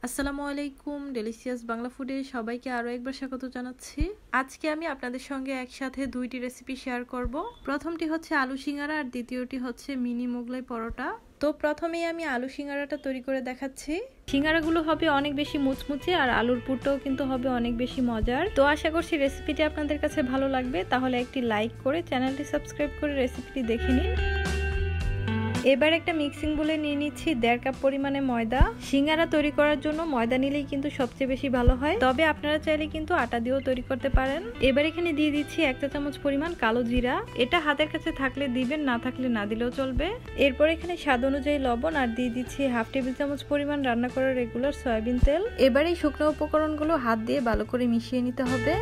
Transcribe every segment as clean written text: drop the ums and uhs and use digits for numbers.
আসসালামু আলাইকুম, ডেলিশিয়াস বাংলা ফুডে সবাইকে আরও একবার স্বাগত জানাচ্ছি। আজকে আমি আপনাদের সঙ্গে একসাথে দুইটি রেসিপি শেয়ার করব। প্রথমটি হচ্ছে আলু সিঙ্গারা আর দ্বিতীয়টি হচ্ছে মিনি মোগলাই পরোটা। তো প্রথমেই আমি আলু সিঙ্গারাটা তৈরি করে দেখাচ্ছি। সিঙ্গারাগুলো হবে অনেক বেশি মুচমুচে আর আলুর পুরটাও কিন্তু হবে অনেক বেশি মজার। তো আশা করছি রেসিপিটি আপনাদের কাছে ভালো লাগবে। তাহলে একটি লাইক করে চ্যানেলটি সাবস্ক্রাইব করে রেসিপিটি দেখে নিন। এবার একটা মিক্সিং বলে নিয়ে নিচ্ছি 1.5 কাপ পরিমাণে ময়দা। সিঙ্গারা তৈরি করার জন্য ময়দা নিলেই কিন্তু সবচেয়ে বেশি ভালো হয়, তবে আপনারা চাইলে কিন্তু আটা দিয়েও তৈরি করতে পারেন। এবার এখানে দিয়ে দিচ্ছি 1 চা চামচ পরিমাণ কালো জিরা। এটা হাতের কাছে থাকলে দিবেন, না থাকলে না দিলেও চলবে। এরপর এখানে স্বাদ অনুযায়ী লবণ আর দিয়ে দিচ্ছি 1/2 টেবিল চামচ পরিমাণ রান্না করা রেগুলার সয়াবিন তেল। এবার এই শুকনো উপকরণগুলো হাত দিয়ে ভালো করে মিশিয়ে নিতে হবে।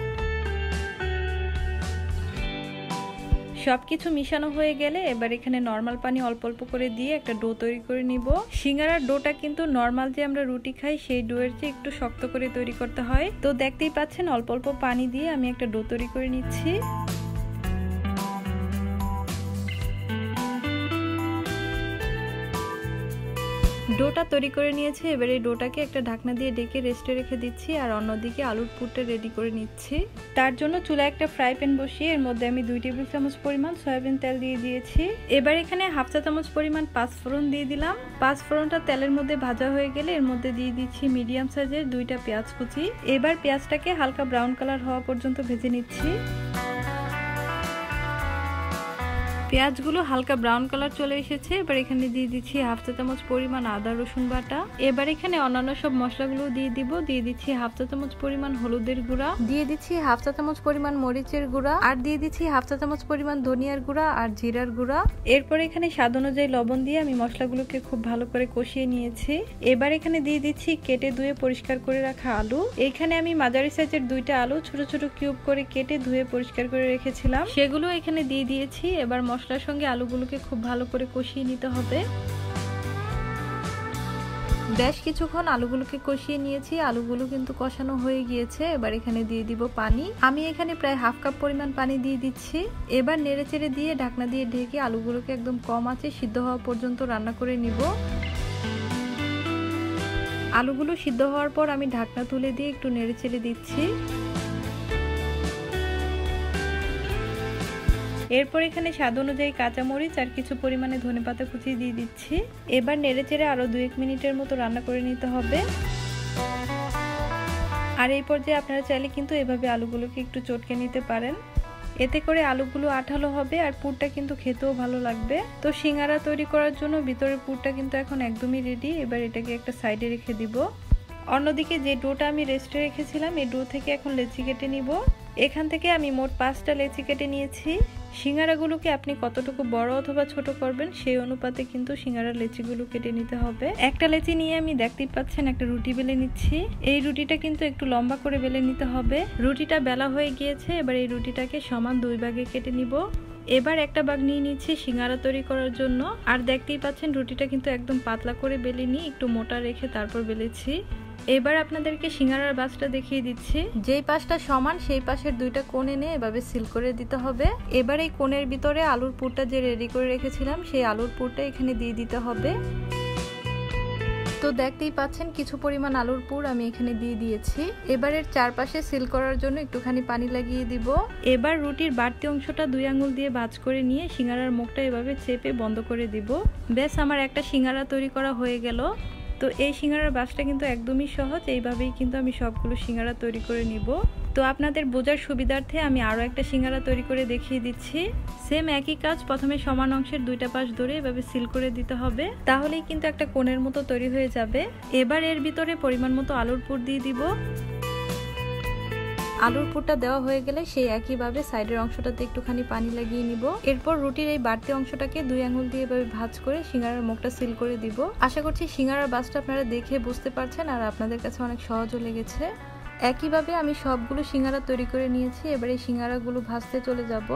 সবকিছু মিশানো হয়ে গেলে এবার এখানে নরমাল পানি অল্প অল্প করে দিয়ে একটা ডো তৈরি করে নিব। সিঙ্গারার ডোটা কিন্তু নরমাল যে আমরা রুটি খাই সেই ডোয়ের চেয়ে একটু শক্ত করে তৈরি করতে হয়। তো দেখতেই পাচ্ছেন অল্প অল্প পানি দিয়ে আমি একটা ডো তৈরি করে নিচ্ছি। ডোটা তৈরি করে নিয়েছি। এবার এই ডোটাকে একটা ঢাকনা দিয়ে ঢেকে রেস্টে রেখে দিচ্ছি আর অন্যদিকে আলুর পুরটা রেডি করে নিচ্ছি। তার জন্য চুলায় একটা ফ্রাই প্যান বসিয়ে এর মধ্যে আমি 2 টেবিল চামচ পরিমাণ সয়াবিন তেল দিয়ে দিয়েছি। এবার এখানে 1/2 চা চামচ পরিমাণ পাঁচফোড়ন দিয়ে দিলাম। পাঁচফোড়নটা তেলের মধ্যে ভাজা হয়ে গেলে এর মধ্যে দিয়ে দিচ্ছি মিডিয়াম সাইজের 2টা পেঁয়াজ কুচি। এবার পেঁয়াজটাকে হালকা ব্রাউন কালার হওয়া পর্যন্ত ভেজে নিচ্ছি। পেঁয়াজগুলো হালকা ব্রাউন কালার চলে এসেছে। এবার এখানে দিয়ে দিচ্ছি 1/2 চা চামচ পরিমাণ আদা রসুন বাটা। এবার এখানে অন্যান্য সব মশলাগুলো দিয়ে দিব। দিয়ে দিচ্ছি 1/2 চা চামচ পরিমাণ হলুদের গুঁড়া, দিয়ে দিচ্ছি 1/2 চা চামচ পরিমাণ মরিচের গুঁড়া, আর দিয়ে দিচ্ছি 1/2 চা চামচ পরিমাণ ধনিয়ার গুঁড়া আর জিরার গুঁড়া। এরপর এখানে স্বাদ অনুযায়ী লবণ দিয়ে আমি মশলাগুলোকে খুব ভালো করে কষিয়ে নিয়েছি। এবার এখানে দিয়ে দিচ্ছি কেটে ধুয়ে পরিষ্কার করে রাখা আলু। এখানে আমি মাঝারি সাইজের 2টা আলু ছোট ছোট কিউব করে কেটে ধুয়ে পরিষ্কার করে রেখেছিলাম, সেগুলো এখানে দিয়ে দিয়েছি। এবার মশলার সঙ্গে আলুগুলোকে খুব ভালো করে কষিয়ে নিতে হবে। বেশ কিছুক্ষণ আলুগুলোকে কষিয়ে নিয়েছি। আলুগুলো কিন্তু কষানো হয়ে গিয়েছে। এবার এখানে দিয়ে দিব পানি। আমি এখানে প্রায় 1/2 কাপ পরিমাণ পানি দিয়ে দিচ্ছি। এবার নেড়েচেড়ে দিয়ে ঢাকনা দিয়ে ঢেকে আলুগুলোকে একদম কম আঁচে সিদ্ধ হওয়া পর্যন্ত রান্না করে নিব। আলুগুলো সিদ্ধ হওয়ার পর আমি ঢাকনা তুলে দিয়ে একটু নেড়েচেড়ে দিচ্ছি। এরপর এখানে স্বাদ অনুযায়ী কাঁচামরিচ আর কিছু পরিমাণে ধনেপাতা কুচি দিয়ে দিচ্ছি। এবার নেড়েচেড়ে আরো 2-1 মিনিটের মতো রান্না করে নিতে হবে। আর এই পর্যায়ে আপনারা চাইলে কিন্তু এভাবে আলুগুলোকে একটু চটকে নিতে পারেন, এতে করে আলুগুলো আঠালো হবে আর পুরটা কিন্তু খেতেও ভালো লাগবে। তো সিঙ্গারা তৈরি করার জন্য ভিতরের পুরটা কিন্তু এখন একদমই রেডি। এবার এটাকে একটা সাইডে রেখে দিব। অন্যদিকে যে ডোটা আমি রেস্টে রেখেছিলাম এই ডো থেকে এখন লেচি কেটে নিব। এখান থেকে আমি মোট 5টা লেচি কেটে নিয়েছি। সিঙ্গারাগুলোকে আপনি কতটুকু বড় অথবা ছোট করবেন সেই অনুপাতে কিন্তু সিঙ্গারার লেচিগুলো কেটে নিতে হবে। একটা লেচি নিয়ে আমি দেখতেই পাচ্ছেন একটা রুটি বেলে নিচ্ছি। এই রুটিটা কিন্তু একটু লম্বা করে বেলে নিতে হবে। রুটিটা বেলা হয়ে গিয়েছে। এবার এই রুটিটাকে সমান 2 ভাগে কেটে নিব। এবার একটা ভাগ নিয়ে নিচ্ছি সিঙ্গারা তৈরি করার জন্য। আর দেখতেই পাচ্ছেন রুটিটা কিন্তু একদম পাতলা করে বেলে নিয়ে একটু মোটা রেখে তারপর বেলেছি। এবার আপনাদেরকে সিঙ্গারার বাসটা দেখিয়ে দিচ্ছি। যেই পাশটা সমান সেই পাশের 2টা কোণ এনে এভাবে সিল করে দিতে হবে। এবার এই কোণের ভিতরে আলুর পুরটা যে রেডি করে রেখেছিলাম সেই আলুর পুরটা এখানে দিয়ে দিতে হবে। তো দেখতেই পাচ্ছেন কিছু পরিমাণ আলুর পুর আমি এখানে দিয়ে দিয়েছি। এবারের চারপাশে সিল করার জন্য একটুখানি পানি লাগিয়ে দিব। এবার রুটির বাড়তি অংশটা 2 আঙ্গুল দিয়ে ভাঁজ করে নিয়ে সিঙ্গারার মুখটা এভাবে চেপে বন্ধ করে দিব। ব্যাস, আমার একটা সিঙ্গারা তৈরি করা হয়ে গেল। তো এই সিঙ্গারার বাসটা কিন্তু একদমই সহজ। এইভাবেই কিন্তু আমি সবগুলো সিঙ্গারা তৈরি করে নিব। তো আপনাদের বোঝার সুবিধার্থে আমি আরও একটা সিঙ্গারা তৈরি করে দেখিয়ে দিচ্ছি। সেম একই কাজ, প্রথমে সমান অংশের 2টা পাশ ধরে এভাবে সিল করে দিতে হবে, তাহলেই কিন্তু একটা কোণের মতো তৈরি হয়ে যাবে। এবার এর ভিতরে পরিমাণ মতো আলুর পুর দিয়ে দিব। আলুর পুরটা দেওয়া হয়ে গেলে সেই একইভাবে সাইডের অংশটাতে একটুখানি পানি লাগিয়ে নিব। এরপর রুটির এই বাড়তি অংশটাকে 2 আঙ্গুল দিয়ে এভাবে ভাঁজ করে সিঙ্গারার মুখটা সিল করে দিব। আশা করছি সিঙ্গারার বাসটা আপনারা দেখে বুঝতে পারছেন আর আপনাদের কাছে অনেক সহজও লেগেছে। একইভাবে আমি সবগুলো সিঙ্গারা তৈরি করে নিয়েছি। এবার এই সিঙ্গারাগুলো ভাজতে চলে যাব।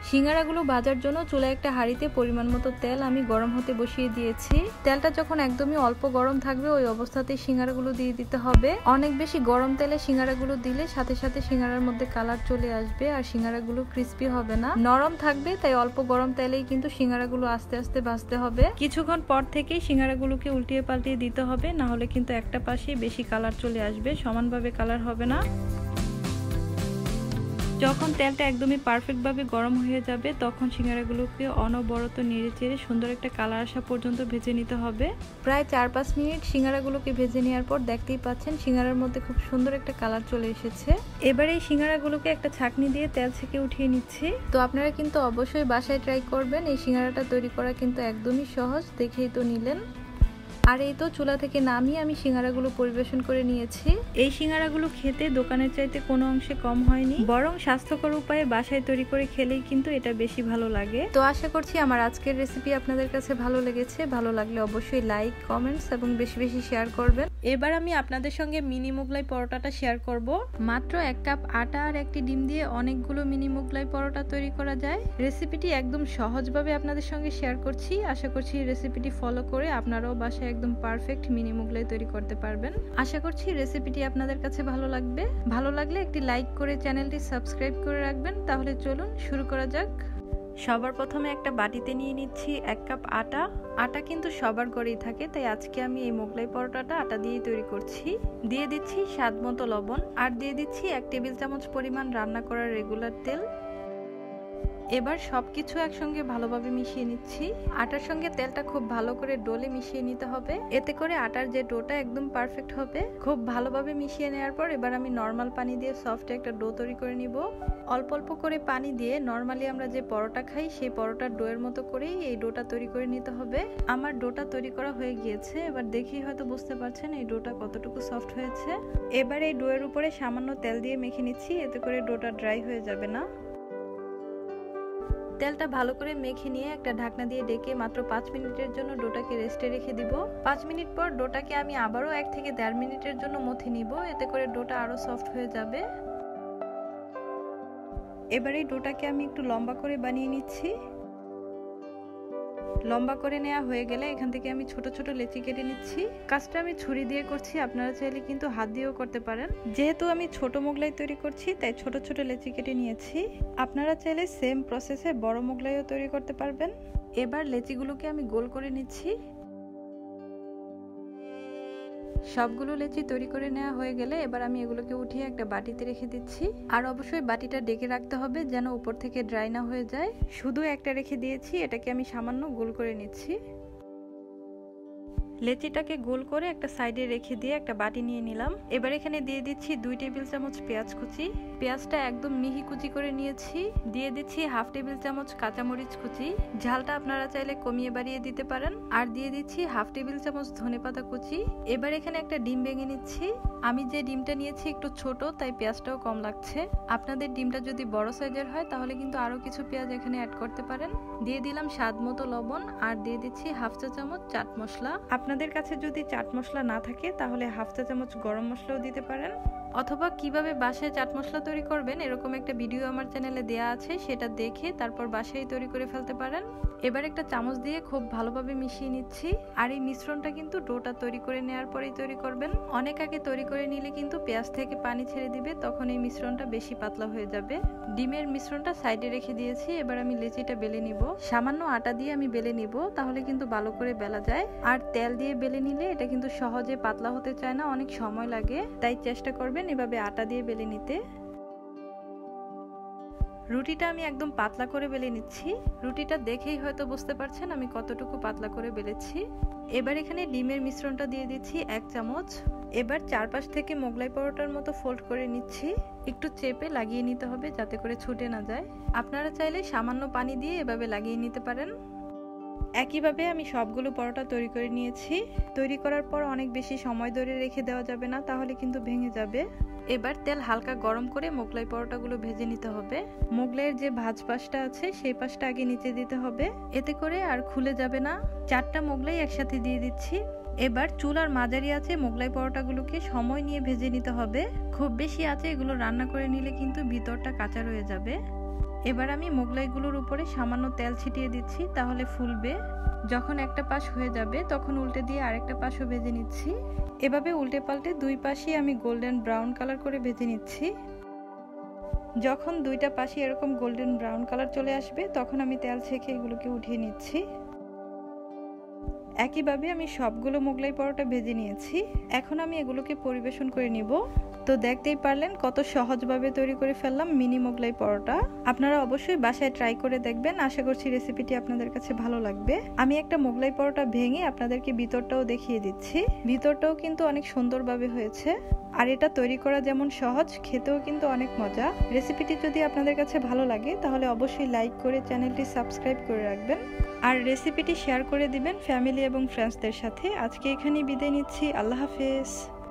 সিঙ্গারাগুলো ভাজার জন্য চুলায় একটা হাঁড়িতে পরিমাণ মতো তেল আমি গরম হতে বসিয়ে দিয়েছি। তেলটা যখন একদমই অল্প গরম থাকবে ওই অবস্থাতেই সিঙ্গারাগুলো দিয়ে দিতে হবে। অনেক বেশি গরম তেলে সিঙ্গারাগুলো দিলে সাথে সাথে সিঙ্গারার মধ্যে কালার চলে আসবে আর সিঙ্গারাগুলো ক্রিস্পি হবে না, নরম থাকবে। তাই অল্প গরম তেলেই কিন্তু সিঙ্গারাগুলো আস্তে আস্তে ভাজতে হবে। কিছুক্ষণ পর থেকেই সিঙ্গারাগুলোকে উল্টিয়ে পাল্টিয়ে দিতে হবে, না হলে কিন্তু একটা পাশেই বেশি কালার চলে আসবে, সমানভাবে কালার হবে না। যখন তেলটা একদমই পারফেক্টভাবে গরম হয়ে যাবে তখন সিঙ্গারাগুলোকে অনবরত নেড়ে চেড়ে সুন্দর একটা কালার আসা পর্যন্ত ভেজে নিতে হবে। প্রায় 4-5 মিনিট সিঙ্গারাগুলোকে ভেজে নেওয়ার পর দেখতেই পাচ্ছেন সিঙ্গারার মধ্যে খুব সুন্দর একটা কালার চলে এসেছে। এবার এই সিঙ্গারাগুলোকে একটা ছাঁকনি দিয়ে তেল থেকে উঠিয়ে নিচ্ছি। তো আপনারা কিন্তু অবশ্যই বাসায় ট্রাই করবেন। এই সিঙ্গারাটা তৈরি করা কিন্তু একদমই সহজ, দেখেই তো নিলেন। আর এই তো চুলা থেকে নামিয়ে আমি সিঙ্গারাগুলো পরিবেশন করে নিয়েছি। এই সিঙ্গারাগুলো খেতে দোকানের চাইতে কোনো অংশে কম হয়নি, বরং স্বাস্থ্যকর উপায়ে বাসায় তৈরি করে খেলেই কিন্তু এটা বেশি ভালো লাগে। তো আশা করছি আমার আজকের রেসিপি আপনাদের কাছে ভালো লেগেছে। ভালো লাগলে অবশ্যই লাইক, কমেন্টস এবং বেশি বেশি শেয়ার করবেন। এবার আমি আপনাদের সঙ্গে মিনি মোগলাই পরোটাটা শেয়ার করব। মাত্র 1 কাপ আটা আর একটি ডিম দিয়ে অনেকগুলো মিনি মোগলাই পরোটা তৈরি করা যায়। রেসিপিটি একদম সহজভাবে আপনাদের সঙ্গে শেয়ার করছি। আশা করছি রেসিপিটি ফলো করে আপনারাও বাসায় একদম পারফেক্ট মিনি মোগলাই তৈরি করতে পারবেন। আশা করছি রেসিপিটি আপনাদের কাছে ভালো লাগবে। ভালো লাগলে একটি লাইক করে চ্যানেলটি সাবস্ক্রাইব করে রাখবেন। তাহলে চলুন শুরু করা যাক। সবার প্রথমে একটা বাটিতে নিয়ে নিচ্ছি 1 কাপ আটা। আটা কিন্তু সবার ঘরেই থাকে, তাই আজকে আমি এই মোগলাই পরোটাটা আটা দিয়েই তৈরি করছি। দিয়ে দিচ্ছি স্বাদ মতো লবণ আর দিয়ে দিচ্ছি 1 টেবিল চামচ পরিমাণ রান্না করা রেগুলার তেল। এবার সবকিছু একসঙ্গে ভালোভাবে মিশিয়ে নিচ্ছি। আটার সঙ্গে তেলটা খুব ভালো করে ডলে মিশিয়ে নিতে হবে, এতে করে আটার যে ডোটা একদম পারফেক্ট হবে। খুব ভালোভাবে মিশিয়ে নেওয়ার পর এবার আমি নর্মাল পানি দিয়ে সফট একটা ডো তৈরি করে নিব। অল্প অল্প করে পানি দিয়ে নর্মালি আমরা যে পরোটা খাই সেই পরোটার ডোয়ের মতো করেই এই ডোটা তৈরি করে নিতে হবে। আমার ডোটা তৈরি করা হয়ে গিয়েছে। এবার দেখেই হয়তো বুঝতে পারছেন এই ডোটা কতটুকু সফট হয়েছে। এবার এই ডোয়ের উপরে সামান্য তেল দিয়ে মেখে নিচ্ছি, এতে করে ডোটা ড্রাই হয়ে যাবে না। তেলটা ভালো করে মেখে নিয়ে একটা ঢাকনা দিয়ে ঢেকে মাত্র 5 মিনিটের জন্য ডোটাকে রেস্টে রেখে দিব। 5 মিনিট পর ডোটাকে আমি আবারও 1 থেকে 1.5 মিনিটের জন্য মথে নিব, এতে করে ডোটা আরো সফট হয়ে যাবে। এবার এই ডোটাকে আমি একটু লম্বা করে বানিয়ে নিচ্ছি। লম্বা করে নেওয়া হয়ে গেলে এখান থেকে আমি ছোট ছোট লেচি কেটে নিচ্ছি। কাজটা আমি ছুরি দিয়ে করছি, আপনারা চাইলে কিন্তু হাত দিয়েও করতে পারেন। যেহেতু আমি ছোট মোগলাই তৈরি করছি তাই ছোট ছোট লেচি কেটে নিয়েছি। আপনারা চাইলে সেম প্রসেসে বড় মোগলাইও তৈরি করতে পারবেন। এবার লেচিগুলোকে আমি গোল করে নিচ্ছি। সবগুলো লেচি তৈরি করে নেওয়া হয়ে গেলে এবার আমি এগুলোকে উঠিয়ে একটা বাটিতে রেখে দিচ্ছি। আর অবশ্যই বাটিটা ঢেকে রাখতে হবে যেন উপর থেকে ড্রাই না হয়ে যায়। শুধু একটা রেখে দিয়েছি, এটাকে আমি সামান্য গোল করে নিচ্ছি। লেচিটাকে গোল করে একটা সাইডে রেখে দিয়ে একটা বাটি নিয়ে নিলাম। এবার এখানে দিয়ে দিচ্ছি 2 টেবিল চামচ পেঁয়াজ কুচি। পেঁয়াজটা একদম মিহি কুচি করে নিয়েছি। দিয়ে দিচ্ছি 1/2 টেবিল চামচ কাঁচামরিচ কুচি, ঝালটা আপনারা চাইলে কমিয়ে বাড়িয়ে দিতে পারেন। আর দিয়ে দিচ্ছি 1/2 টেবিল চামচ ধনেপাতা কুচি। এবার এখানে একটা ডিম ভেঙে নিচ্ছি। আমি যে ডিমটা নিয়েছি একটু ছোট, তাই পেঁয়াজটাও কম লাগছে। আপনাদের ডিমটা যদি বড় সাইজের হয় তাহলে কিন্তু আরো কিছু পেঁয়াজ এখানে অ্যাড করতে পারেন। দিয়ে দিলাম স্বাদ মতো লবণ আর দিয়ে দিচ্ছি 1/2 চা চামচ চাট মশলা। আপনাদের কাছে যদি চাট মশলা না থাকে তাহলে 1/2 চা চামচ গরম মশলাও দিতে পারেন। অথবা কিভাবে বাসায় চাট মশলা তৈরি করবেন এরকম একটা ভিডিও আমার চ্যানেলে দেয়া আছে, সেটা দেখে তারপর বাসায় তৈরি করে ফেলতে পারেন। এবার একটা চামচ দিয়ে খুব ভালোভাবে মিশিয়ে নিচ্ছি। আর এই মিশ্রণটা কিন্তু ডোটা তৈরি করে নেওয়ার পরেই তৈরি করবেন। অনেক আগে তৈরি করে নিলে কিন্তু পেঁয়াজ থেকে পানি ছেড়ে দিবে, তখন এই মিশ্রণটা বেশি পাতলা হয়ে যাবে। ডিমের মিশ্রণটা সাইডে রেখে দিয়েছি। এবার আমি লেচিটা বেলে নিব। সামান্য আটা দিয়ে আমি বেলে নিব, তাহলে কিন্তু ভালো করে বেলা যায়। আর তেল দিয়ে বেলে নিলে এটা কিন্তু সহজে পাতলা হতে চায় না, অনেক সময় লাগে। তাই চেষ্টা করবেন এভাবে আটা দিয়ে বেলে নিতে। রুটিটা আমি একদম পাতলা করে বেলে নিচ্ছি। রুটিটা দেখেই হয়তো বুঝতে পারছেন আমি কতটুকু পাতলা করে বেলেছি। এবার এখানে ডিমের মিশ্রণটা দিয়ে দিচ্ছি 1 চামচ। এবার চারপাশ থেকে মোগলাই পরোটার মতো ফোল্ড করে নিচ্ছি। একটু চেপে লাগিয়ে নিতে হবে যাতে করে ছুটে না যায়। আপনারা চাইলে সামান্য পানি দিয়ে এভাবে লাগিয়ে নিতে পারেন। একইভাবে আমি সবগুলো পরোটা তৈরি করে নিয়েছি। তৈরি করার পর অনেক বেশি সময় ধরে রেখে দেওয়া যাবে না, তাহলে কিন্তু ভেঙে যাবে। এবার তেল হালকা গরম করে মোগলাই পরোটাগুলো ভেজে নিতে হবে। মোগলাইয়ের যে ভাজ পাশটা আছে সেই পাশটা আগে নিচে দিতে হবে, এতে করে আর খুলে যাবে না। 4টা মোগলাই একসাথে দিয়ে দিচ্ছি। এবার চুলার মাঝারি আছে মোগলাই পরোটাগুলোকে সময় নিয়ে ভেজে নিতে হবে। খুব বেশি আছে এগুলো রান্না করে নিলে কিন্তু ভিতরটা কাঁচা রয়ে যাবে। এবার আমি মোগলাইগুলোর উপরে সামান্য তেল ছিটিয়ে দিচ্ছি, তাহলে ফুলবে। যখন একটা পাশ হয়ে যাবে তখন উল্টে দিয়ে আরেকটা পাশও ভেজে নিচ্ছি। এভাবে উল্টে পাল্টে দুই পাশই আমি গোল্ডেন ব্রাউন কালার করে ভেজে নিচ্ছি। যখন দুইটা পাশে এরকম গোল্ডেন ব্রাউন কালার চলে আসবে তখন আমি তেল ছেঁকে এগুলোকে উঠিয়ে নিচ্ছি। একইভাবে আমি সবগুলো মোগলাই পরোটা ভেজে নিয়েছি। এখন আমি এগুলোকে পরিবেশন করে নিব। তো দেখতেই পারলেন কত সহজভাবে তৈরি করে ফেললাম মিনি মোগলাই পরোটা। আপনারা অবশ্যই বাসায় ট্রাই করে দেখবেন, আশা করছি রেসিপিটি আপনাদের কাছে ভালো লাগবে। আমি একটা মোগলাই পরোটা ভেঙে আপনাদেরকে ভিতরটাও দেখিয়ে দিচ্ছি। ভিতরটাও কিন্তু অনেক সুন্দরভাবে হয়েছে। আর এটা তৈরি করা যেমন সহজ, খেতেও কিন্তু অনেক মজা। রেসিপিটি যদি আপনাদের কাছে ভালো লাগে তাহলে অবশ্যই লাইক করে চ্যানেলটি সাবস্ক্রাইব করে রাখবেন আর রেসিপিটি শেয়ার করে দিবেন ফ্যামিলি এবং ফ্রেন্ডসদের সাথে। আজকে এখানেই বিদায় নিচ্ছি। আল্লাহ হাফেজ।